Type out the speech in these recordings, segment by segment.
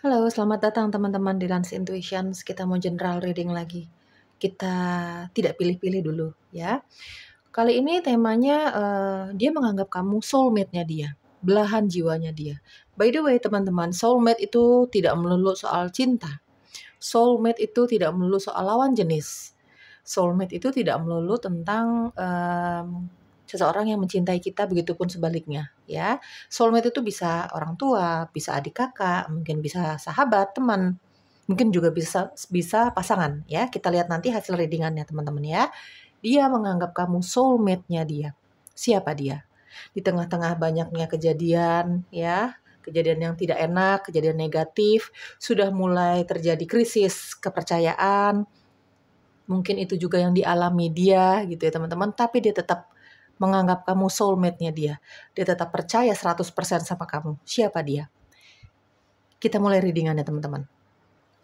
Halo, selamat datang teman-teman di Lance Intuitions. Kita mau general reading lagi. Kita tidak pilih-pilih dulu ya. Kali ini temanya dia menganggap kamu soulmate-nya dia, belahan jiwanya dia. By the way teman-teman, soulmate itu tidak melulu soal cinta. Soulmate itu tidak melulu soal lawan jenis. Soulmate itu tidak melulu tentang seseorang yang mencintai kita, begitupun sebaliknya ya. Soulmate itu bisa orang tua, bisa adik kakak, mungkin bisa sahabat, teman, mungkin juga bisa pasangan ya. Kita lihat nanti hasil readingannya teman-teman ya. Dia menganggap kamu soulmate-nya dia. Siapa dia? Di tengah-tengah banyaknya kejadian ya, kejadian yang tidak enak, kejadian negatif, sudah mulai terjadi krisis kepercayaan. Mungkin itu juga yang dialami dia gitu ya teman-teman, tapi dia tetap menganggap kamu soulmate-nya dia. Dia tetap percaya 100% sama kamu. Siapa dia? Kita mulai readingannya teman-teman.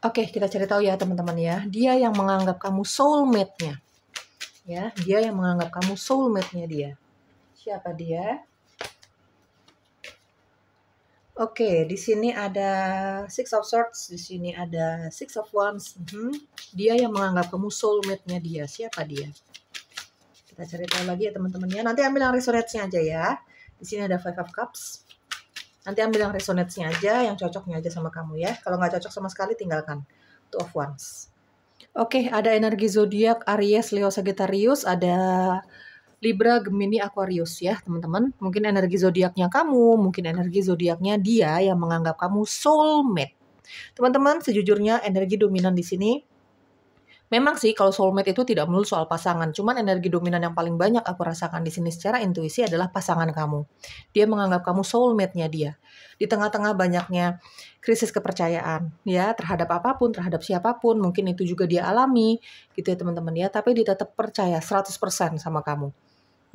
Oke, kita cari tahu ya teman-teman ya. Dia yang menganggap kamu soulmate-nya. Ya, dia yang menganggap kamu soulmate-nya dia. Siapa dia? Oke, di sini ada Six of Swords, di sini ada Six of Wands. Dia yang menganggap kamu soulmate-nya dia. Siapa dia? Kita cari tahu lagi ya teman-teman ya. Nanti ambil yang resonate-nya aja ya. Di sini ada Five of Cups. Nanti ambil yang resonate-nya aja, yang cocoknya aja sama kamu ya. Kalau nggak cocok sama sekali, tinggalkan. Two of Wands. Oke, ada energi zodiak Aries, Leo, Sagittarius, ada Libra, Gemini, Aquarius ya teman-teman. Mungkin energi zodiaknya kamu, mungkin energi zodiaknya dia yang menganggap kamu soulmate. Teman-teman, sejujurnya energi dominan di sini memang sih kalau soulmate itu tidak melulu soal pasangan, cuman energi dominan yang paling banyak aku rasakan di sini secara intuisi adalah pasangan kamu. Dia menganggap kamu soulmate-nya dia. Di tengah-tengah banyaknya krisis kepercayaan ya terhadap apapun, terhadap siapapun, mungkin itu juga dia alami gitu ya teman-teman ya, tapi dia tetap percaya 100% sama kamu.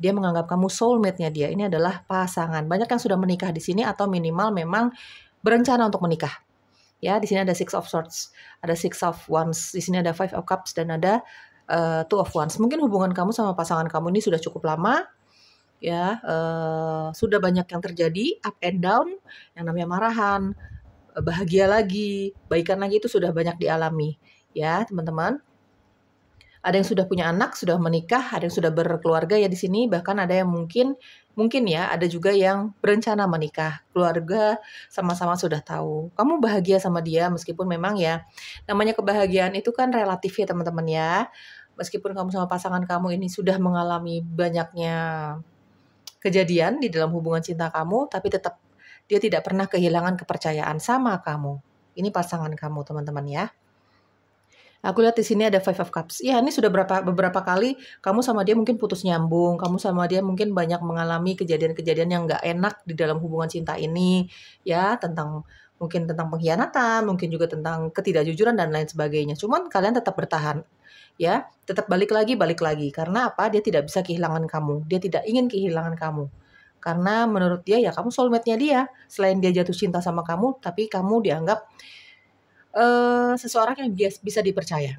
Dia menganggap kamu soulmate-nya dia. Ini adalah pasangan. Banyak yang sudah menikah di sini atau minimal memang berencana untuk menikah. Ya, di sini ada Six of Swords, ada Six of Wands, di sini ada Five of Cups dan ada Two of Wands. Mungkin hubungan kamu sama pasangan kamu ini sudah cukup lama, ya, sudah banyak yang terjadi up and down, yang namanya marahan, bahagia lagi, baikan lagi itu sudah banyak dialami, ya teman-teman. Ada yang sudah punya anak, sudah menikah, ada yang sudah berkeluarga ya di sini, bahkan ada yang mungkin ya, ada juga yang berencana menikah. Keluarga sama-sama sudah tahu. Kamu bahagia sama dia meskipun memang ya, namanya kebahagiaan itu kan relatif ya teman-teman ya. Meskipun kamu sama pasangan kamu ini sudah mengalami banyaknya kejadian di dalam hubungan cinta kamu, tapi tetap dia tidak pernah kehilangan kepercayaan sama kamu. Ini pasangan kamu teman-teman ya. Aku lihat di sini ada Five of Cups. Ya, ini sudah beberapa kali kamu sama dia mungkin putus nyambung, kamu sama dia mungkin banyak mengalami kejadian-kejadian yang nggak enak di dalam hubungan cinta ini, ya, mungkin tentang pengkhianatan, mungkin juga tentang ketidakjujuran dan lain sebagainya. Cuman kalian tetap bertahan, ya, tetap balik lagi. Karena apa? Dia tidak bisa kehilangan kamu. Dia tidak ingin kehilangan kamu. Karena menurut dia ya kamu soulmate-nya dia. Selain dia jatuh cinta sama kamu, tapi kamu dianggap seseorang yang bisa dipercaya,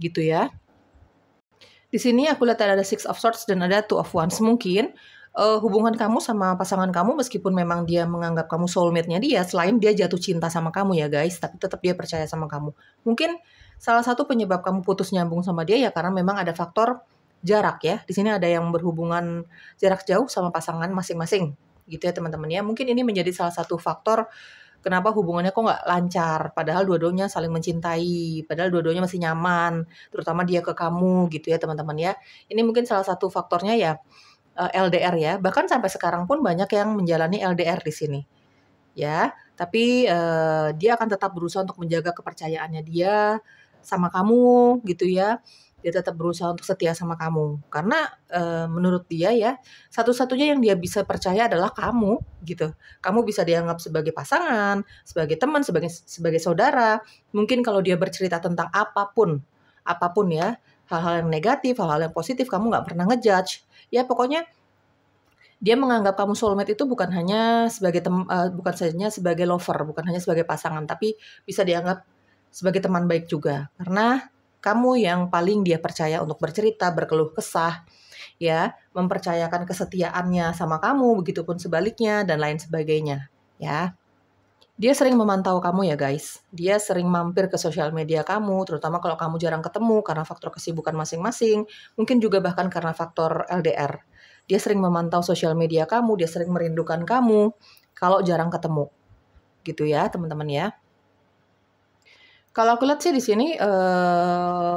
gitu ya. Di sini aku lihat ada Six of Swords dan ada Two of Wands. Mungkin hubungan kamu sama pasangan kamu meskipun memang dia menganggap kamu soulmate-nya dia, selain dia jatuh cinta sama kamu ya guys, tapi tetap dia percaya sama kamu. Mungkin salah satu penyebab kamu putus nyambung sama dia ya karena memang ada faktor jarak ya. Di sini ada yang berhubungan jarak jauh sama pasangan masing-masing, gitu ya teman-teman ya. Mungkin ini menjadi salah satu faktor kenapa hubungannya kok nggak lancar, padahal dua-duanya saling mencintai, padahal dua-duanya masih nyaman, terutama dia ke kamu gitu ya teman-teman ya. Ini mungkin salah satu faktornya ya LDR ya, bahkan sampai sekarang pun banyak yang menjalani LDR di sini ya. Tapi dia akan tetap berusaha untuk menjaga kepercayaannya dia sama kamu gitu ya. Dia tetap berusaha untuk setia sama kamu. Karena menurut dia ya, satu-satunya yang dia bisa percaya adalah kamu gitu. Kamu bisa dianggap sebagai pasangan, sebagai teman, sebagai saudara. Mungkin kalau dia bercerita tentang apapun ya, hal-hal yang negatif, hal-hal yang positif, kamu nggak pernah ngejudge. Ya pokoknya dia menganggap kamu soulmate itu bukan hanya bukan hanya sebagai lover, bukan hanya sebagai pasangan, tapi bisa dianggap sebagai teman baik juga. Karena kamu yang paling dia percaya untuk bercerita, berkeluh kesah, ya, mempercayakan kesetiaannya sama kamu, begitupun sebaliknya dan lain sebagainya, ya. Dia sering memantau kamu ya guys. Dia sering mampir ke sosial media kamu, terutama kalau kamu jarang ketemu karena faktor kesibukan masing-masing, mungkin juga bahkan karena faktor LDR. Dia sering memantau sosial media kamu, dia sering merindukan kamu kalau jarang ketemu. Gitu ya, teman-teman ya. Kalau aku lihat sih di sini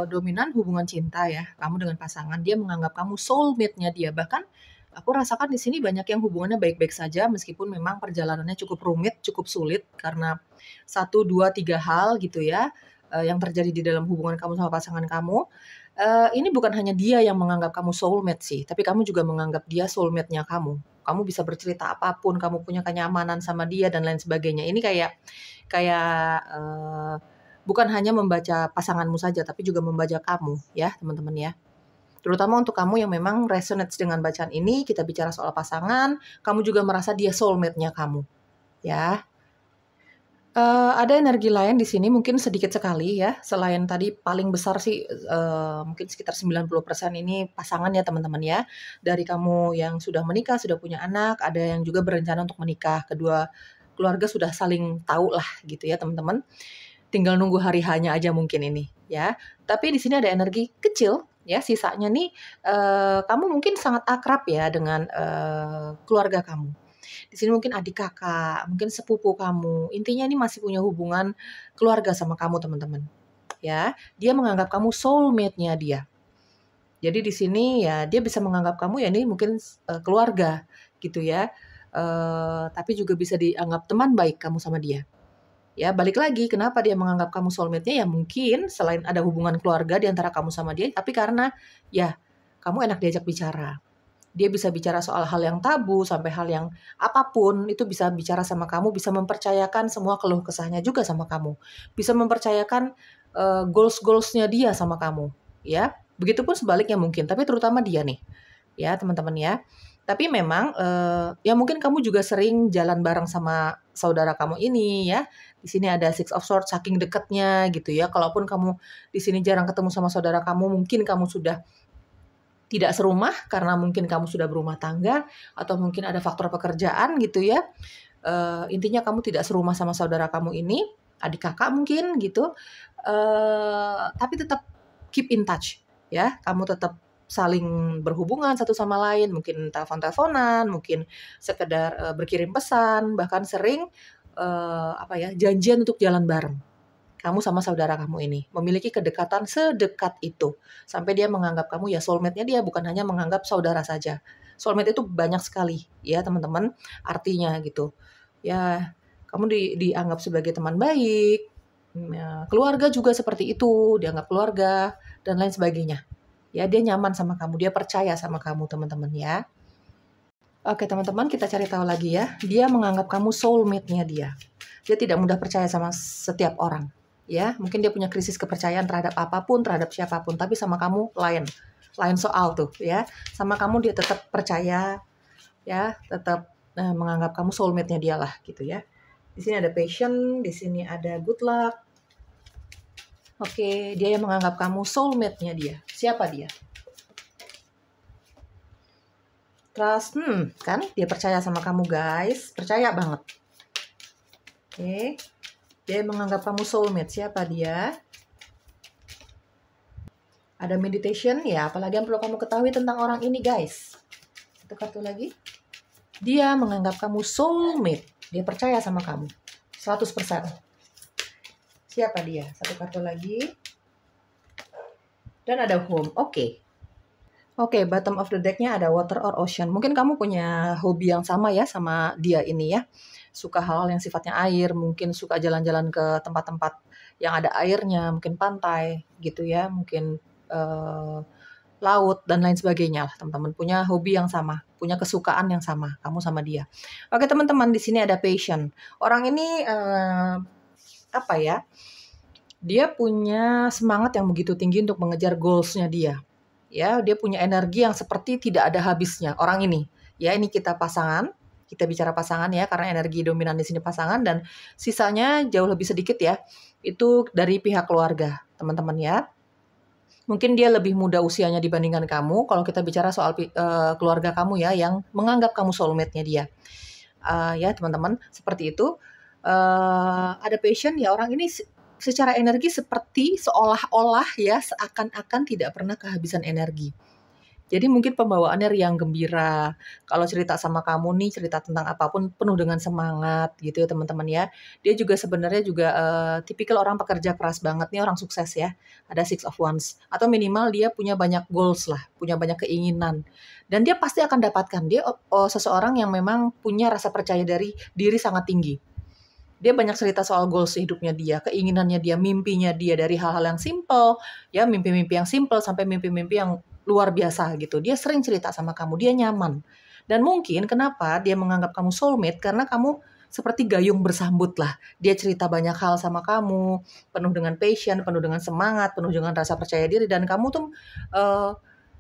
dominan hubungan cinta ya, kamu dengan pasangan, dia menganggap kamu soulmate-nya dia. Bahkan aku rasakan di sini banyak yang hubungannya baik-baik saja meskipun memang perjalanannya cukup rumit, cukup sulit karena 1, 2, 3 hal gitu ya, yang terjadi di dalam hubungan kamu sama pasangan kamu. Ini bukan hanya dia yang menganggap kamu soulmate sih, tapi kamu juga menganggap dia soulmate-nya kamu. Kamu bisa bercerita apapun, kamu punya kenyamanan sama dia dan lain sebagainya. Ini kayak kayak, bukan hanya membaca pasanganmu saja, tapi juga membaca kamu ya, teman-teman ya. Terutama untuk kamu yang memang resonates dengan bacaan ini, kita bicara soal pasangan, kamu juga merasa dia soulmate-nya kamu, ya. Ada energi lain di sini mungkin sedikit sekali ya, selain tadi paling besar sih, mungkin sekitar 90% ini pasangan ya teman-teman ya. Dari kamu yang sudah menikah, sudah punya anak, ada yang juga berencana untuk menikah, kedua keluarga sudah saling tahu lah gitu ya teman-teman. Tinggal nunggu hari hanya aja mungkin ini ya. Tapi di sini ada energi kecil ya, sisanya nih, kamu mungkin sangat akrab ya dengan, keluarga kamu. Di sini mungkin adik kakak, mungkin sepupu kamu, intinya ini masih punya hubungan keluarga sama kamu teman-teman, ya. Dia menganggap kamu soulmate-nya dia. Jadi di sini ya dia bisa menganggap kamu ya ini mungkin, keluarga gitu ya, tapi juga bisa dianggap teman baik kamu sama dia. Ya balik lagi kenapa dia menganggap kamu soulmate-nya ya mungkin selain ada hubungan keluarga di antara kamu sama dia, tapi karena ya kamu enak diajak bicara. Dia bisa bicara soal hal yang tabu, sampai hal yang apapun, itu bisa bicara sama kamu, bisa mempercayakan semua keluh kesahnya juga sama kamu. Bisa mempercayakan, goals-goals-nya dia sama kamu, ya. Begitupun sebaliknya mungkin, tapi terutama dia nih, ya teman-teman ya. Tapi memang, ya mungkin kamu juga sering jalan bareng sama saudara kamu ini ya. Di sini ada Six of Swords, saking dekatnya gitu ya. Kalaupun kamu di sini jarang ketemu sama saudara kamu, mungkin kamu sudah tidak serumah karena mungkin kamu sudah berumah tangga atau mungkin ada faktor pekerjaan gitu ya. Intinya kamu tidak serumah sama saudara kamu ini, adik kakak mungkin gitu. Tapi tetap keep in touch ya. Kamu tetap saling berhubungan satu sama lain, mungkin telepon-teleponan, mungkin sekedar, berkirim pesan, bahkan sering, janjian untuk jalan bareng. Kamu sama saudara kamu ini, memiliki kedekatan sedekat itu. Sampai dia menganggap kamu ya soulmate-nya dia, bukan hanya menganggap saudara saja. Soulmate itu banyak sekali ya teman-teman, artinya gitu. Ya, kamu dianggap sebagai teman baik, ya, keluarga juga seperti itu, dianggap keluarga, dan lain sebagainya. Ya, dia nyaman sama kamu, dia percaya sama kamu teman-teman ya. Oke teman-teman, kita cari tahu lagi ya. Dia menganggap kamu soulmate-nya dia. Dia tidak mudah percaya sama setiap orang. Ya, mungkin dia punya krisis kepercayaan terhadap apapun, terhadap siapapun, tapi sama kamu lain soal tuh ya. Sama kamu dia tetap percaya, ya, tetap menganggap kamu soulmate-nya dia lah gitu ya. Di sini ada passion, di sini ada good luck. Oke, dia yang menganggap kamu soulmate-nya dia. Siapa dia? Trust, kan dia percaya sama kamu guys, percaya banget. Oke. Dia menganggap kamu soulmate. Siapa dia? Ada meditation ya, apalagi yang perlu kamu ketahui tentang orang ini guys. Satu kartu lagi. Dia menganggap kamu soulmate. Dia percaya sama kamu 100%. Siapa dia? Satu kartu lagi. Dan ada home. Oke, bottom of the deck-nya ada water or ocean. Mungkin kamu punya hobi yang sama ya sama dia ini ya. Suka hal-hal yang sifatnya air, mungkin suka jalan-jalan ke tempat-tempat yang ada airnya, mungkin pantai gitu ya, mungkin laut dan lain sebagainya lah teman-teman. Punya hobi yang sama, punya kesukaan yang sama, kamu sama dia. Oke teman-teman, di sini ada passion. Orang ini dia punya semangat yang begitu tinggi untuk mengejar goals-nya dia. Ya, dia punya energi yang seperti tidak ada habisnya. Orang ini, ya ini kita bicara pasangan ya, karena energi dominan di sini pasangan dan sisanya jauh lebih sedikit ya. Itu dari pihak keluarga, teman-teman ya. Mungkin dia lebih muda usianya dibandingkan kamu. Kalau kita bicara soal keluarga kamu ya, yang menganggap kamu soulmate-nya dia. Ya teman-teman, seperti itu. ada passion ya, orang ini secara energi seperti seolah-olah ya, seakan-akan tidak pernah kehabisan energi. Jadi mungkin pembawaannya riang gembira. Kalau cerita sama kamu nih, cerita tentang apapun penuh dengan semangat gitu ya teman-teman ya. Dia juga sebenarnya juga tipikal orang pekerja keras banget nih, orang sukses ya. Ada Six of Wands. Atau minimal dia punya banyak goals lah, punya banyak keinginan. Dan dia pasti akan dapatkan. Dia seseorang yang memang punya rasa percaya diri sangat tinggi. Dia banyak cerita soal goals hidupnya dia, keinginannya dia, mimpinya dia, dari hal-hal yang simple, ya mimpi-mimpi yang simple sampai mimpi-mimpi yang luar biasa gitu. Dia sering cerita sama kamu, dia nyaman. Dan mungkin kenapa dia menganggap kamu soulmate, karena kamu seperti gayung bersambut lah. Dia cerita banyak hal sama kamu, penuh dengan passion, penuh dengan semangat, penuh dengan rasa percaya diri, dan kamu tuh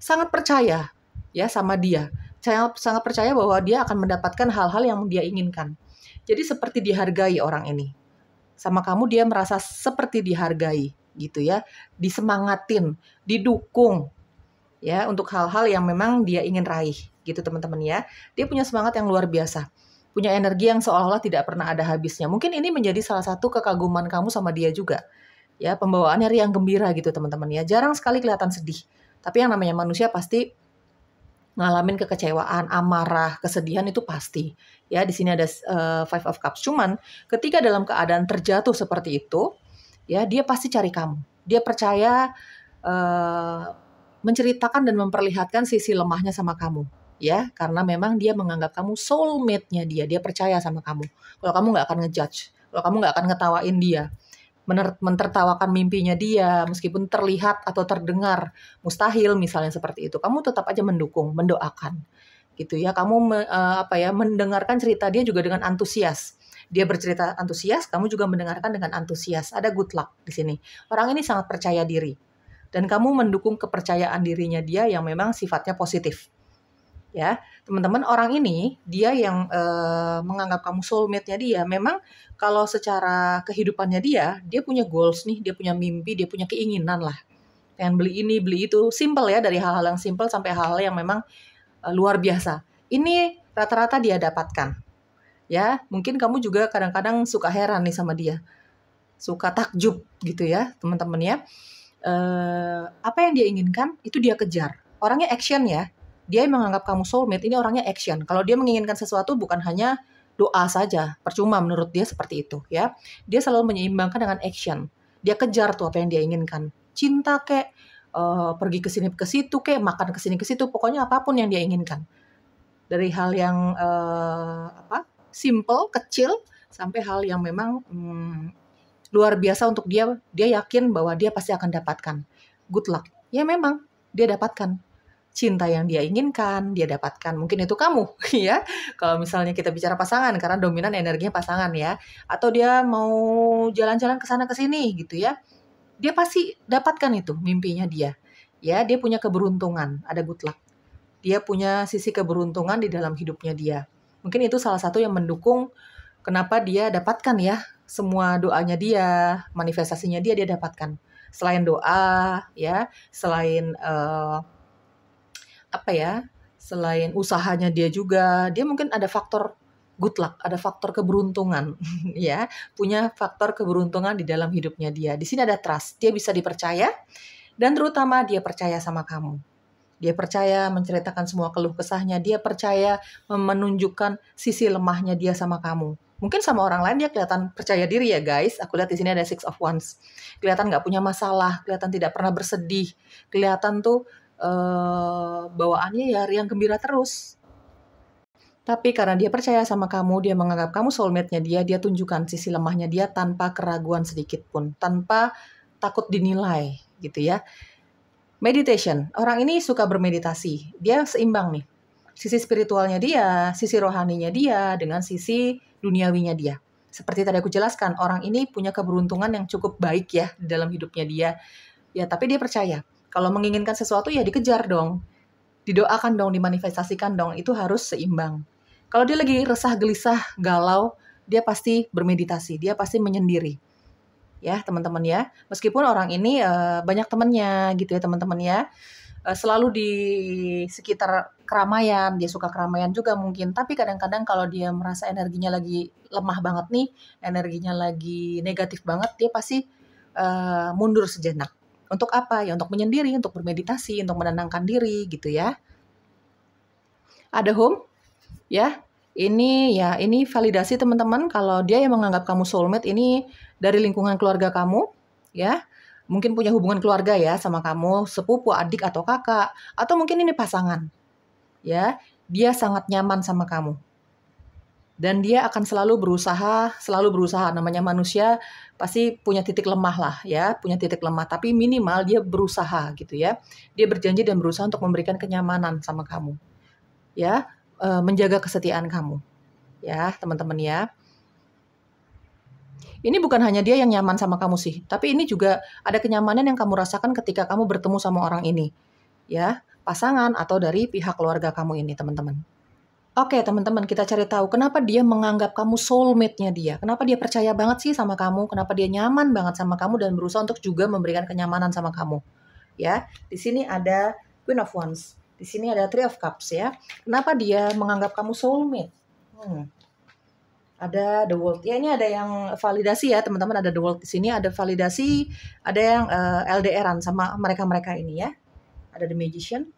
sangat percaya ya sama dia. Sangat percaya bahwa dia akan mendapatkan hal-hal yang dia inginkan. Jadi seperti dihargai orang ini. Sama kamu dia merasa seperti dihargai gitu ya. Disemangatin, didukung ya untuk hal-hal yang memang dia ingin raih gitu teman-teman ya. Dia punya semangat yang luar biasa. Punya energi yang seolah-olah tidak pernah ada habisnya. Mungkin ini menjadi salah satu kekaguman kamu sama dia juga. Ya, pembawaannya riang gembira gitu teman-teman ya. Jarang sekali kelihatan sedih. Tapi yang namanya manusia pasti ngalamin kekecewaan, amarah, kesedihan itu pasti. Ya, di sini ada Five of Cups. Cuman ketika dalam keadaan terjatuh seperti itu, ya dia pasti cari kamu. Dia percaya menceritakan dan memperlihatkan sisi lemahnya sama kamu. Ya, karena memang dia menganggap kamu soulmate-nya dia. Dia percaya sama kamu. Kalau kamu nggak akan ngejudge, kalau kamu nggak akan ngetawain dia, mentertawakan mimpinya dia, meskipun terlihat atau terdengar mustahil misalnya seperti itu, kamu tetap aja mendukung, mendoakan, gitu ya. Kamu mendengarkan cerita dia juga dengan antusias. Dia bercerita antusias, kamu juga mendengarkan dengan antusias. Ada good luck di sini. Orang ini sangat percaya diri, dan kamu mendukung kepercayaan dirinya dia yang memang sifatnya positif. Ya, teman-teman, orang ini dia yang menganggap kamu soulmate-nya dia. Memang kalau secara kehidupannya dia punya goals nih, dia punya mimpi, dia punya keinginan lah. Pengen beli ini, beli itu, simple ya, dari hal-hal yang simple sampai hal-hal yang memang luar biasa. Ini rata-rata dia dapatkan. Ya, mungkin kamu juga kadang-kadang suka heran nih sama dia. Suka takjub gitu ya, teman-teman ya. Apa yang dia inginkan itu dia kejar. Orangnya action ya. Dia menganggap kamu soulmate, ini orangnya action. Kalau dia menginginkan sesuatu bukan hanya doa saja, percuma menurut dia seperti itu ya. Dia selalu menyeimbangkan dengan action. Dia kejar tuh apa yang dia inginkan. Cinta kek, pergi ke sini ke situ kek, makan ke sini ke situ, pokoknya apapun yang dia inginkan. Dari hal yang simple, kecil, sampai hal yang memang luar biasa untuk dia yakin bahwa dia pasti akan dapatkan. Good luck. Ya memang, dia dapatkan. Cinta yang dia inginkan, dia dapatkan. Mungkin itu kamu, ya. Kalau misalnya kita bicara pasangan, karena dominan energinya pasangan, ya. Atau dia mau jalan-jalan ke sana ke sini, gitu ya. Dia pasti dapatkan itu, mimpinya dia. Ya, dia punya keberuntungan, ada good luck. Dia punya sisi keberuntungan di dalam hidupnya dia. Mungkin itu salah satu yang mendukung kenapa dia dapatkan ya, semua doanya dia, manifestasinya dia dapatkan. Selain doa, ya, selain selain usahanya dia juga, dia mungkin ada faktor good luck, ada faktor keberuntungan, ya, punya faktor keberuntungan di dalam hidupnya dia. Di sini ada trust, dia bisa dipercaya, dan terutama dia percaya sama kamu. Dia percaya menceritakan semua keluh kesahnya, dia percaya menunjukkan sisi lemahnya dia sama kamu. Mungkin sama orang lain dia kelihatan percaya diri ya guys. Aku lihat di sini ada Six of Wands. Kelihatan nggak punya masalah, kelihatan tidak pernah bersedih, kelihatan tuh bawaannya ya riang gembira terus. Tapi karena dia percaya sama kamu, dia menganggap kamu soulmate-nya dia tunjukkan sisi lemahnya dia tanpa keraguan sedikit pun, tanpa takut dinilai gitu ya. Meditation, orang ini suka bermeditasi, dia seimbang nih. Sisi spiritualnya dia, sisi rohaninya dia, dengan sisi duniawinya dia. Seperti tadi aku jelaskan, orang ini punya keberuntungan yang cukup baik ya di dalam hidupnya dia. Ya, tapi dia percaya. Kalau menginginkan sesuatu ya dikejar dong. Didoakan dong, dimanifestasikan dong. Itu harus seimbang. Kalau dia lagi resah, gelisah, galau, dia pasti bermeditasi. Dia pasti menyendiri. Ya, teman-teman ya. Meskipun orang ini banyak temannya gitu ya, teman-teman ya. selalu di sekitar keramaian, dia suka keramaian juga mungkin, tapi kadang-kadang kalau dia merasa energinya lagi lemah banget nih, energinya lagi negatif banget, dia pasti mundur sejenak. Untuk apa? Ya untuk menyendiri, untuk bermeditasi, untuk menenangkan diri gitu ya. Ada home, ya. Ini validasi teman-teman kalau dia yang menganggap kamu soulmate ini dari lingkungan keluarga kamu, ya. Mungkin punya hubungan keluarga ya sama kamu, sepupu, adik atau kakak, atau mungkin ini pasangan. Ya, dia sangat nyaman sama kamu. Dan dia akan selalu berusaha, namanya manusia pasti punya titik lemah lah ya, punya titik lemah, tapi minimal dia berusaha gitu ya. Dia berjanji dan berusaha untuk memberikan kenyamanan sama kamu. Ya, menjaga kesetiaan kamu. Ya, teman-teman ya. Ini bukan hanya dia yang nyaman sama kamu sih, tapi ini juga ada kenyamanan yang kamu rasakan ketika kamu bertemu sama orang ini. Ya, pasangan atau dari pihak keluarga kamu ini, teman-teman. Oke, teman-teman, kita cari tahu kenapa dia menganggap kamu soulmate-nya dia. Kenapa dia percaya banget sih sama kamu? Kenapa dia nyaman banget sama kamu dan berusaha untuk juga memberikan kenyamanan sama kamu? Ya, di sini ada Queen of Wands. Di sini ada Three of Cups ya. Kenapa dia menganggap kamu soulmate? Ada The World. Ya, ini ada yang validasi ya, teman-teman. Ada The World di sini, ada validasi, ada yang LDR-an sama mereka-mereka ini ya. Ada The Magician.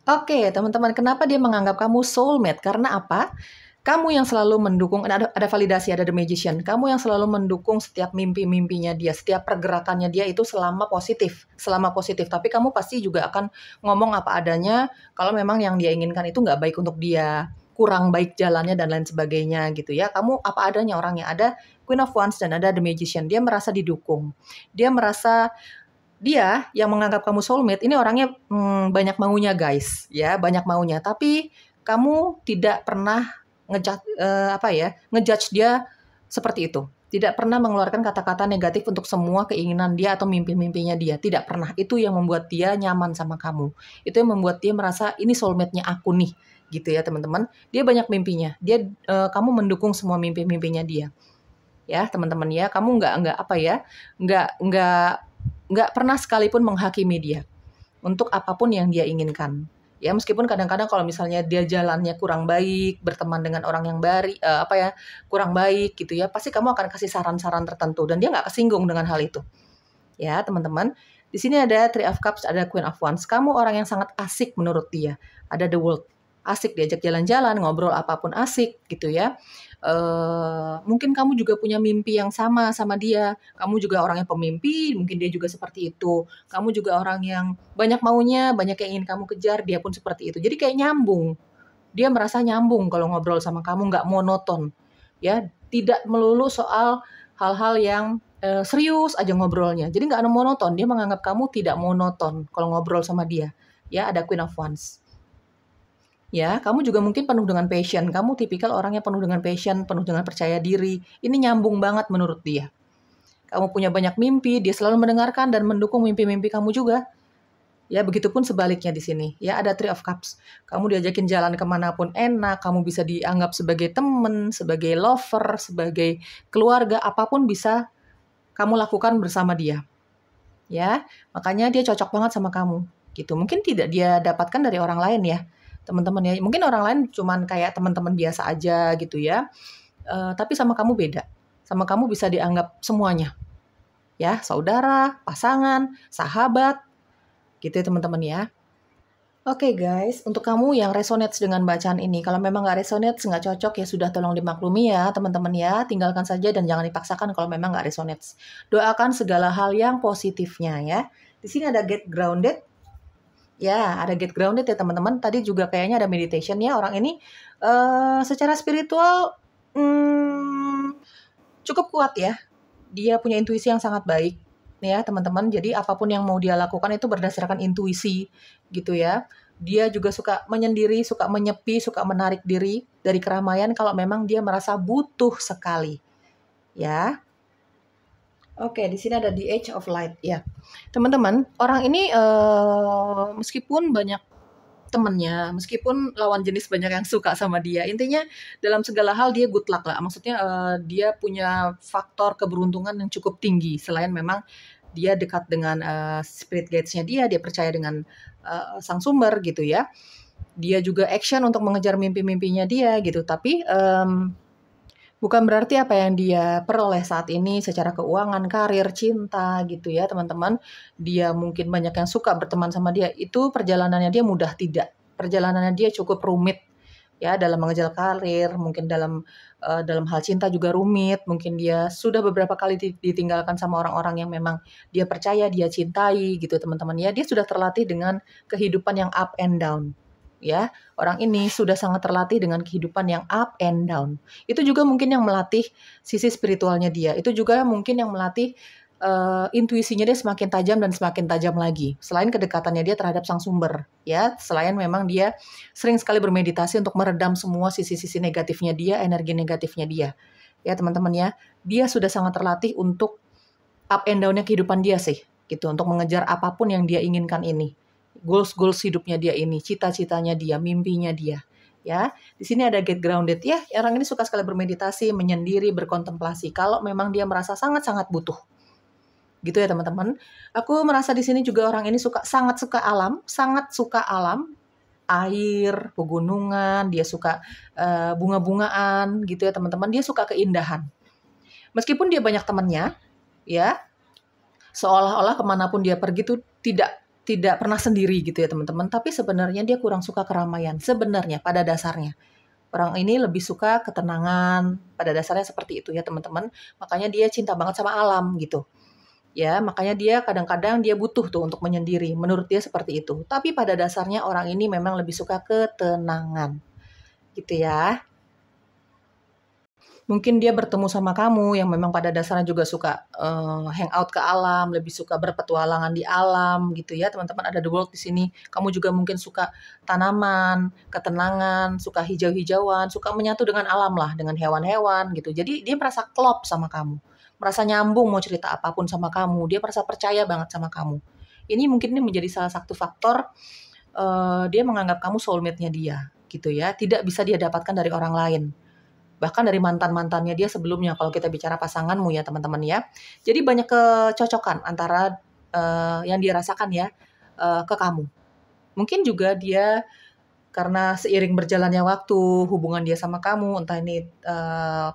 Oke, teman-teman, kenapa dia menganggap kamu soulmate? Karena apa? Kamu yang selalu mendukung, ada validasi, ada The Magician. Kamu yang selalu mendukung setiap mimpi-mimpinya dia, setiap pergerakannya dia itu selama positif. Tapi kamu pasti juga akan ngomong apa adanya kalau memang yang dia inginkan itu nggak baik untuk dia, kurang baik jalannya dan lain sebagainya gitu ya. Kamu apa adanya orangnya. Ada Queen of Wands dan ada The Magician. Dia merasa didukung. Dia yang menganggap kamu soulmate ini orangnya banyak maunya guys, ya banyak maunya. Tapi kamu tidak pernah ngejudge dia seperti itu. Tidak pernah mengeluarkan kata-kata negatif untuk semua keinginan dia atau mimpi-mimpinya dia. Tidak pernah. Itu yang membuat dia nyaman sama kamu. Itu yang membuat dia merasa ini soulmate-nya aku nih, gitu ya teman-teman. Dia banyak mimpinya. Kamu mendukung semua mimpi-mimpinya dia. Ya teman-teman ya. Kamu nggak pernah sekalipun menghakimi dia untuk apapun yang dia inginkan. Ya meskipun kadang-kadang kalau misalnya dia jalannya kurang baik, berteman dengan orang yang kurang baik gitu ya, pasti kamu akan kasih saran-saran tertentu dan dia nggak kesinggung dengan hal itu. Ya teman-teman, di sini ada Three of Cups, ada Queen of Wands. Kamu orang yang sangat asik menurut dia. Ada The World, asik diajak jalan-jalan, ngobrol apapun asik gitu ya. Mungkin kamu juga punya mimpi yang sama dia. Kamu juga orang yang pemimpi, mungkin dia juga seperti itu. Kamu juga orang yang banyak maunya, banyak yang ingin kamu kejar, dia pun seperti itu. Jadi kayak nyambung. Dia merasa nyambung kalau ngobrol sama kamu, nggak monoton. Ya, tidak melulu soal hal-hal yang serius aja ngobrolnya. Jadi nggak monoton. Dia menganggap kamu tidak monoton kalau ngobrol sama dia. Ya, ada Queen of Wands. Ya, kamu juga mungkin penuh dengan passion. Kamu tipikal orang yang penuh dengan passion, penuh dengan percaya diri. Ini nyambung banget menurut dia. Kamu punya banyak mimpi, dia selalu mendengarkan dan mendukung mimpi-mimpi kamu juga. Ya, begitupun sebaliknya di sini. Ya, ada Three of Cups. Kamu diajakin jalan kemanapun enak, kamu bisa dianggap sebagai teman, sebagai lover, sebagai keluarga, apapun bisa kamu lakukan bersama dia. Ya, makanya dia cocok banget sama kamu. Gitu. Mungkin tidak dia dapatkan dari orang lain ya. Teman-teman ya, mungkin orang lain cuman kayak teman-teman biasa aja gitu ya, tapi sama kamu beda, sama kamu bisa dianggap semuanya, ya saudara, pasangan, sahabat, gitu ya teman-teman ya. Oke guys, untuk kamu yang resonate dengan bacaan ini, kalau memang nggak resonate, nggak cocok ya sudah tolong dimaklumi ya teman-teman ya, tinggalkan saja dan jangan dipaksakan kalau memang nggak resonate. Doakan segala hal yang positifnya ya. Di sini ada get grounded. Ya, ada get grounded ya teman-teman. Tadi juga kayaknya ada meditation ya. Orang ini secara spiritual cukup kuat ya. Dia punya intuisi yang sangat baik ya teman-teman. Jadi apapun yang mau dia lakukan itu berdasarkan intuisi gitu ya. Dia juga suka menyendiri, suka menyepi, suka menarik diri dari keramaian kalau memang dia merasa butuh sekali. Ya. Oke, di sini ada The Age of Light ya. Teman-teman, orang ini meskipun banyak temennya, meskipun lawan jenis banyak yang suka sama dia, intinya dalam segala hal dia good luck lah. Maksudnya dia punya faktor keberuntungan yang cukup tinggi. Selain memang dia dekat dengan spirit guides-nya dia percaya dengan sang sumber gitu ya. Dia juga action untuk mengejar mimpi-mimpinya dia gitu. Tapi bukan berarti apa yang dia peroleh saat ini secara keuangan, karir, cinta gitu ya teman-teman. Dia mungkin banyak yang suka berteman sama dia. Itu perjalanannya dia mudah, tidak. Perjalanannya dia cukup rumit ya dalam mengejar karir, mungkin dalam hal cinta juga rumit. Mungkin dia sudah beberapa kali ditinggalkan sama orang-orang yang memang dia percaya, dia cintai gitu teman-teman ya. Dia sudah terlatih dengan kehidupan yang up and down. Ya, orang ini sudah sangat terlatih dengan kehidupan yang up and down. Itu juga mungkin yang melatih sisi spiritualnya dia. Itu juga mungkin yang melatih intuisinya dia semakin tajam dan semakin tajam lagi. Selain kedekatannya dia terhadap sang sumber, ya. Selain memang dia sering sekali bermeditasi untuk meredam semua sisi-sisi negatifnya dia, energi negatifnya dia. Ya teman-teman ya, dia sudah sangat terlatih untuk up and down-nya kehidupan dia sih, gitu. Untuk mengejar apapun yang dia inginkan ini. Goals hidupnya dia ini, cita-citanya dia, mimpinya dia. Ya, di sini ada get grounded ya. Orang ini suka sekali bermeditasi, menyendiri, berkontemplasi. Kalau memang dia merasa sangat-sangat butuh, gitu ya teman-teman. Aku merasa di sini juga orang ini sangat suka alam, air, pegunungan. Dia suka bunga-bungaan, gitu ya teman-teman. Dia suka keindahan. Meskipun dia banyak temannya, ya, seolah-olah kemanapun dia pergi tuh tidak pernah sendiri gitu ya teman-teman, tapi sebenarnya dia kurang suka keramaian, sebenarnya pada dasarnya. Orang ini lebih suka ketenangan, pada dasarnya seperti itu ya teman-teman, makanya dia cinta banget sama alam gitu. Ya, makanya dia kadang-kadang dia butuh tuh untuk menyendiri, menurut dia seperti itu. Tapi pada dasarnya orang ini memang lebih suka ketenangan, gitu ya. Mungkin dia bertemu sama kamu yang memang pada dasarnya juga suka hangout ke alam, lebih suka berpetualangan di alam gitu ya teman-teman. Ada the world di sini. Kamu juga mungkin suka tanaman, ketenangan, suka hijau-hijauan, suka menyatu dengan alam lah, dengan hewan-hewan gitu. Jadi dia merasa klop sama kamu, merasa nyambung mau cerita apapun sama kamu. Dia merasa percaya banget sama kamu. Ini mungkin ini menjadi salah satu faktor dia menganggap kamu soulmate-nya dia gitu ya. Tidak bisa dia dapatkan dari orang lain. Bahkan dari mantan-mantannya dia sebelumnya kalau kita bicara pasanganmu ya teman-teman ya. Jadi banyak kecocokan antara yang dia rasakan ya ke kamu. Mungkin juga dia karena seiring berjalannya waktu hubungan dia sama kamu, entah ini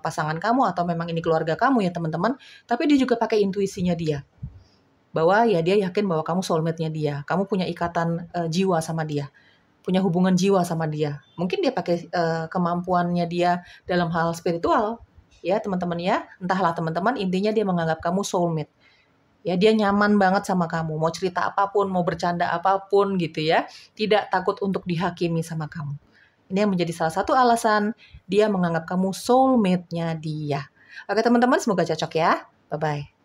pasangan kamu atau memang ini keluarga kamu ya teman-teman, tapi dia juga pakai intuisinya dia. Bahwa ya dia yakin bahwa kamu soulmate-nya dia, kamu punya ikatan jiwa sama dia. Punya hubungan jiwa sama dia. Mungkin dia pakai kemampuannya dia dalam hal spiritual, ya teman-teman ya. Entahlah teman-teman, intinya dia menganggap kamu soulmate. Ya, dia nyaman banget sama kamu. Mau cerita apapun, mau bercanda apapun gitu ya. Tidak takut untuk dihakimi sama kamu. Ini yang menjadi salah satu alasan dia menganggap kamu soulmate-nya dia. Oke teman-teman, semoga cocok ya. Bye-bye.